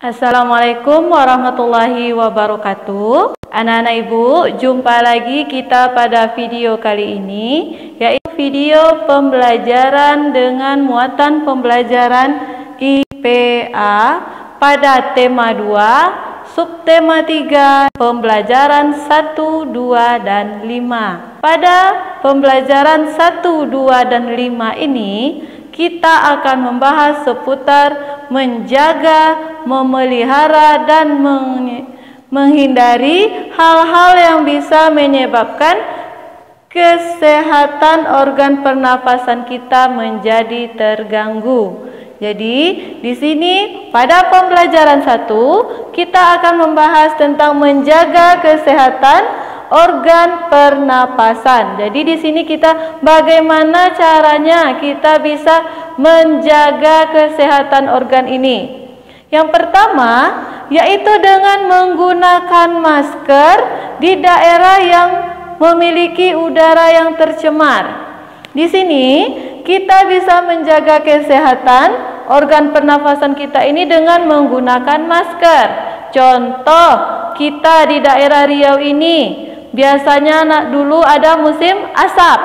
Assalamualaikum warahmatullahi wabarakatuh. Anak-anak ibu, jumpa lagi kita pada video kali ini, yaitu video pembelajaran dengan muatan pembelajaran IPA pada tema 2, subtema 3, pembelajaran 1, 2, dan 5. Pada pembelajaran 1, 2, dan 5 ini, kita akan membahas seputar menjaga, memelihara, dan menghindari hal-hal yang bisa menyebabkan kesehatan organ pernafasan kita menjadi terganggu. Jadi, di sini pada pembelajaran 1 kita akan membahas tentang menjaga kesehatan organ pernapasan. Jadi di sini kita bagaimana caranya kita bisa menjaga kesehatan organ ini. Yang pertama yaitu dengan menggunakan masker di daerah yang memiliki udara yang tercemar. Di sini kita bisa menjaga kesehatan organ pernafasan kita ini dengan menggunakan masker. Contoh, kita di daerah Riau ini biasanya dulu ada musim asap.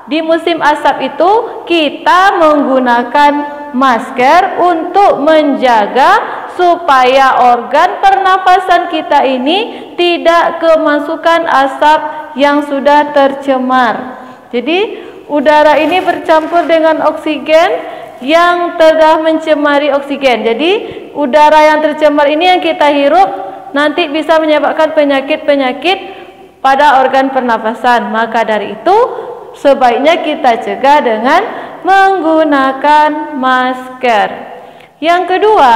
Di musim asap itu kita menggunakan masker untuk menjaga supaya organ pernapasan kita ini tidak kemasukan asap yang sudah tercemar. Jadi udara ini bercampur dengan oksigen yang telah mencemari oksigen. Jadi udara yang tercemar ini yang kita hirup nanti bisa menyebabkan penyakit-penyakit pada organ pernafasan. Maka dari itu sebaiknya kita cegah dengan menggunakan masker. Yang kedua,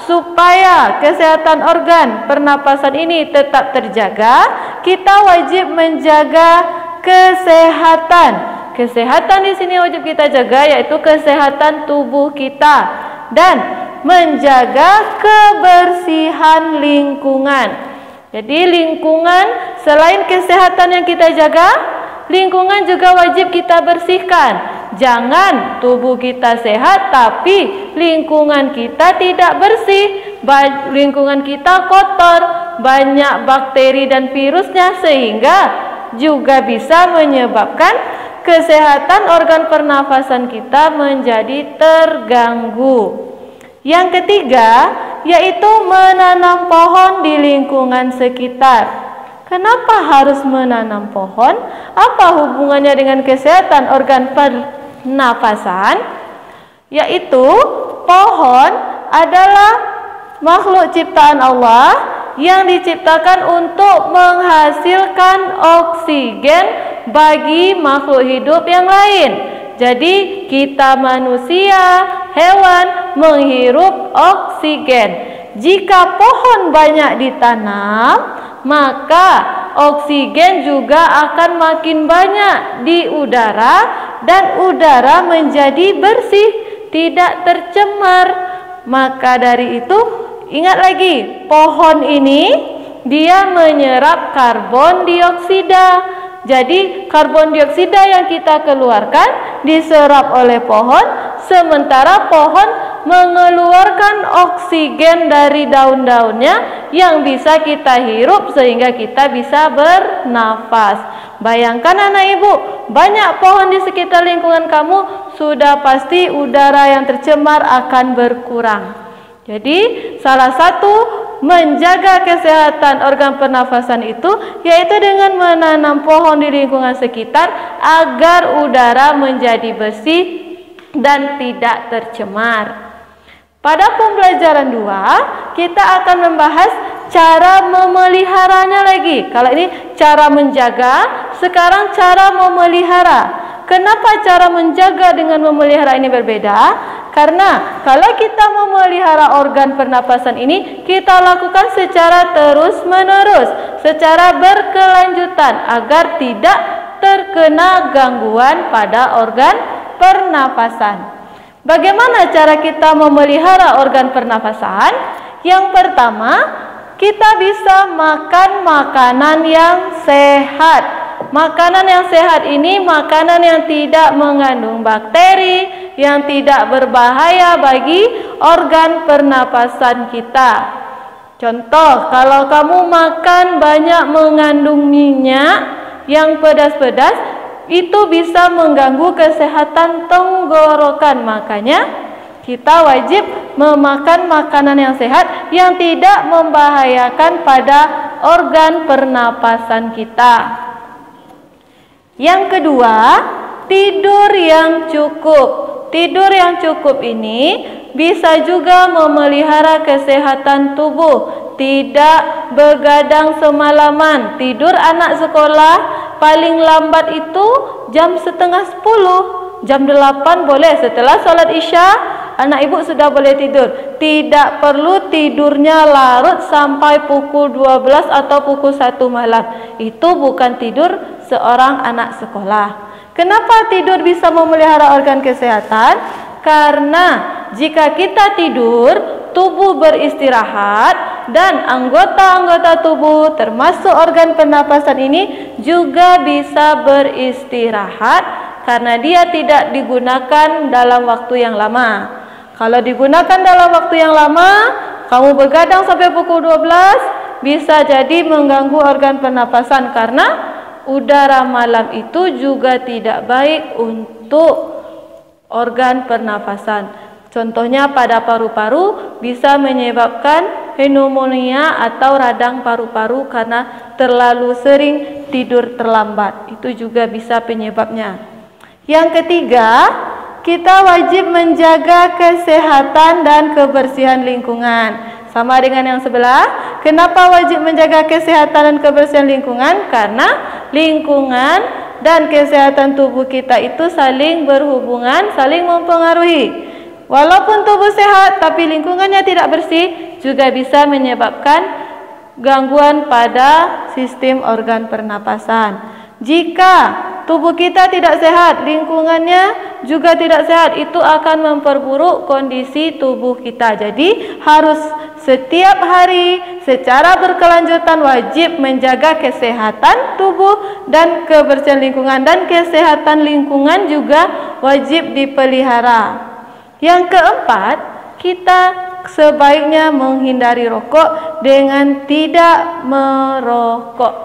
supaya kesehatan organ pernapasan ini tetap terjaga, kita wajib menjaga kesehatan. Kesehatan di sini wajib kita jaga yaitu kesehatan tubuh kita dan menjaga kebersihan lingkungan. Jadi lingkungan selain kesehatan yang kita jaga, lingkungan juga wajib kita bersihkan. Jangan tubuh kita sehat tapi lingkungan kita tidak bersih, lingkungan kita kotor, banyak bakteri dan virusnya sehingga juga bisa menyebabkan kesehatan organ pernafasan kita menjadi terganggu. Yang ketiga yaitu menanam pohon di lingkungan sekitar. Kenapa harus menanam pohon? Apa hubungannya dengan kesehatan organ pernafasan? Yaitu pohon adalah makhluk ciptaan Allah yang diciptakan untuk menghasilkan oksigen bagi makhluk hidup yang lain. Jadi kita manusia, hewan menghirup oksigen. Jika pohon banyak ditanam, maka oksigen juga akan makin banyak di udara dan udara menjadi bersih, tidak tercemar. Maka dari itu, ingat lagi, pohon ini dia menyerap karbon dioksida. Jadi karbon dioksida yang kita keluarkan diserap oleh pohon, sementara pohon mengeluarkan oksigen dari daun-daunnya yang bisa kita hirup sehingga kita bisa bernafas. Bayangkan anak ibu, banyak pohon di sekitar lingkungan kamu, sudah pasti udara yang tercemar akan berkurang. Jadi salah satu menjaga kesehatan organ pernafasan itu yaitu dengan menanam pohon di lingkungan sekitar agar udara menjadi bersih dan tidak tercemar. Pada pembelajaran 2 kita akan membahas cara memeliharanya lagi. Kalau ini cara menjaga, sekarang cara memelihara. Kenapa cara menjaga dengan memelihara ini berbeda? Karena kalau kita memelihara organ pernapasan ini, kita lakukan secara terus-menerus, secara berkelanjutan agar tidak terkena gangguan pada organ pernapasan. Bagaimana cara kita memelihara organ pernapasan? Yang pertama, kita bisa makan makanan yang sehat. Makanan yang sehat ini makanan yang tidak mengandung bakteri, yang tidak berbahaya bagi organ pernapasan kita. Contoh, kalau kamu makan banyak mengandung minyak yang pedas-pedas, itu bisa mengganggu kesehatan tenggorokan. Makanya kita wajib memakan makanan yang sehat yang tidak membahayakan pada organ pernapasan kita. Yang kedua, tidur yang cukup. Tidur yang cukup ini bisa juga memelihara kesehatan tubuh. Tidak begadang semalaman. Tidur anak sekolah paling lambat itu jam 9:30. Jam 8 boleh, setelah sholat isya anak ibu sudah boleh tidur. Tidak perlu tidurnya larut sampai pukul 12 atau pukul 1 malam. Itu bukan tidur seorang anak sekolah. Kenapa tidur bisa memelihara organ kesehatan? Karena jika kita tidur, tubuh beristirahat dan anggota-anggota tubuh termasuk organ pernapasan ini juga bisa beristirahat karena dia tidak digunakan dalam waktu yang lama. Kalau digunakan dalam waktu yang lama, kamu begadang sampai pukul 12, bisa jadi mengganggu organ pernapasan karena udara malam itu juga tidak baik untuk organ pernapasan. Contohnya pada paru-paru bisa menyebabkan pneumonia atau radang paru-paru karena terlalu sering tidur terlambat. Itu juga bisa penyebabnya. Yang ketiga, kita wajib menjaga kesehatan dan kebersihan lingkungan. Sama dengan yang sebelah. Kenapa wajib menjaga kesehatan dan kebersihan lingkungan? Karena lingkungan dan kesehatan tubuh kita itu saling berhubungan, saling mempengaruhi. Walaupun tubuh sehat tapi lingkungannya tidak bersih, juga bisa menyebabkan gangguan pada sistem organ pernapasan. Jika tubuh kita tidak sehat, lingkungannya juga tidak sehat, itu akan memperburuk kondisi tubuh kita. Jadi harus setiap hari secara berkelanjutan wajib menjaga kesehatan tubuh dan kebersihan lingkungan, dan kesehatan lingkungan juga wajib dipelihara. Yang keempat, kita sebaiknya menghindari rokok dengan tidak merokok.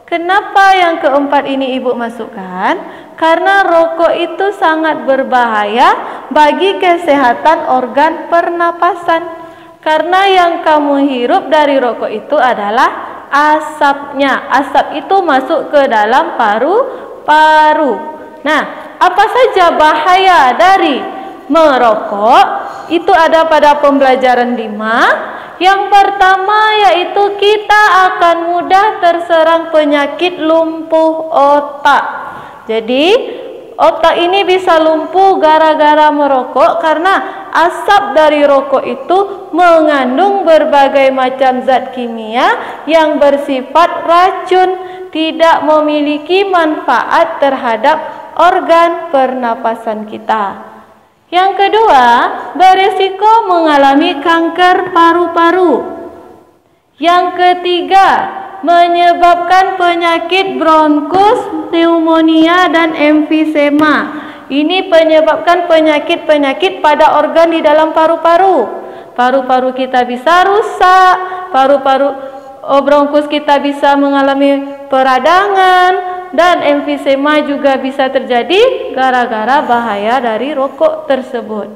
Kenapa yang keempat ini ibu masukkan? Karena rokok itu sangat berbahaya bagi kesehatan organ pernapasan. Karena yang kamu hirup dari rokok itu adalah asapnya. Asap itu masuk ke dalam paru-paru. Nah, apa saja bahaya dari merokok? Itu ada pada pembelajaran 5. Yang pertama yaitu kita akan mudah terserang penyakit lumpuh otak. Jadi otak ini bisa lumpuh gara-gara merokok karena asap dari rokok itu mengandung berbagai macam zat kimia yang bersifat racun, tidak memiliki manfaat terhadap organ pernapasan kita. Yang kedua, berisiko mengalami kanker paru-paru. Yang ketiga, menyebabkan penyakit bronkus, pneumonia, dan emfisema. Ini menyebabkan penyakit-penyakit pada organ di dalam paru-paru. Paru-paru kita bisa rusak, bronkus kita bisa mengalami peradangan, dan emfisema juga bisa terjadi gara-gara bahaya dari rokok tersebut.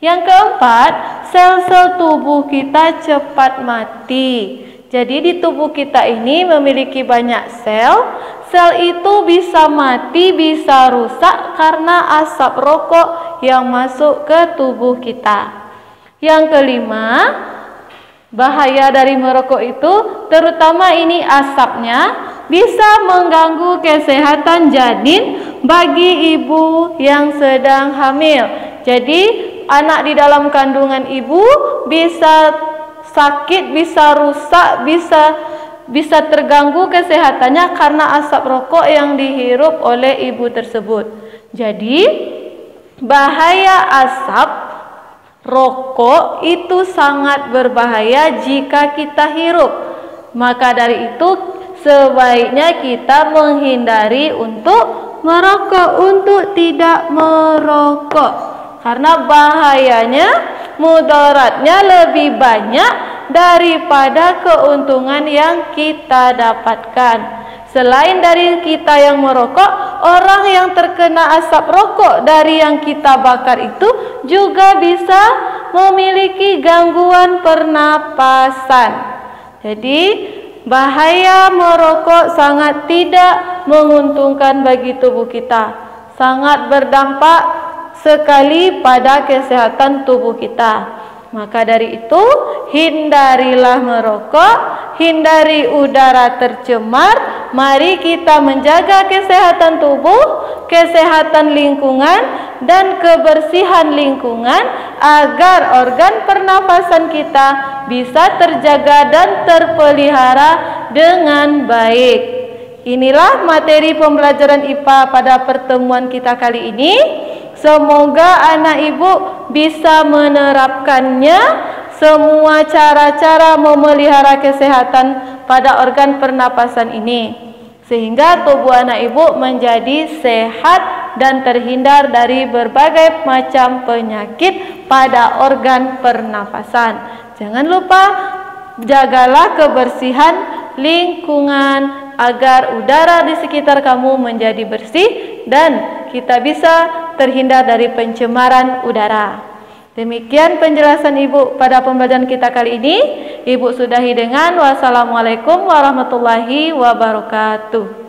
Yang keempat, sel-sel tubuh kita cepat mati. Jadi di tubuh kita ini memiliki banyak sel. Sel itu bisa mati, bisa rusak karena asap rokok yang masuk ke tubuh kita. Yang kelima, bahaya dari merokok itu terutama ini asapnya bisa mengganggu kesehatan janin bagi ibu yang sedang hamil. Jadi anak di dalam kandungan ibu bisa sakit, bisa rusak, bisa terganggu kesehatannya karena asap rokok yang dihirup oleh ibu tersebut. Jadi bahaya asap rokok itu sangat berbahaya jika kita hirup. Maka dari itu sebaiknya kita menghindari untuk merokok, untuk tidak merokok. Karena bahayanya mudaratnya lebih banyak daripada keuntungan yang kita dapatkan. Selain dari kita yang merokok, orang yang terkena asap rokok dari yang kita bakar itu juga bisa memiliki gangguan pernapasan. Jadi bahaya merokok sangat tidak menguntungkan bagi tubuh kita, sangat berdampak sekali pada kesehatan tubuh kita. Maka dari itu, hindarilah merokok, hindari udara tercemar. Mari kita menjaga kesehatan tubuh, kesehatan lingkungan, dan kebersihan lingkungan agar organ pernafasan kita bisa terjaga dan terpelihara dengan baik. Inilah materi pembelajaran IPA pada pertemuan kita kali ini. Semoga anak ibu bisa menerapkannya, semua cara-cara memelihara kesehatan pada organ pernapasan ini, sehingga tubuh anak ibu menjadi sehat dan terhindar dari berbagai macam penyakit pada organ pernapasan. Jangan lupa jagalah kebersihan lingkungan agar udara di sekitar kamu menjadi bersih dan kita bisa terhindar dari pencemaran udara. Demikian penjelasan Ibu pada pembelajaran kita kali ini. Ibu sudahi dengan wassalamualaikum warahmatullahi wabarakatuh.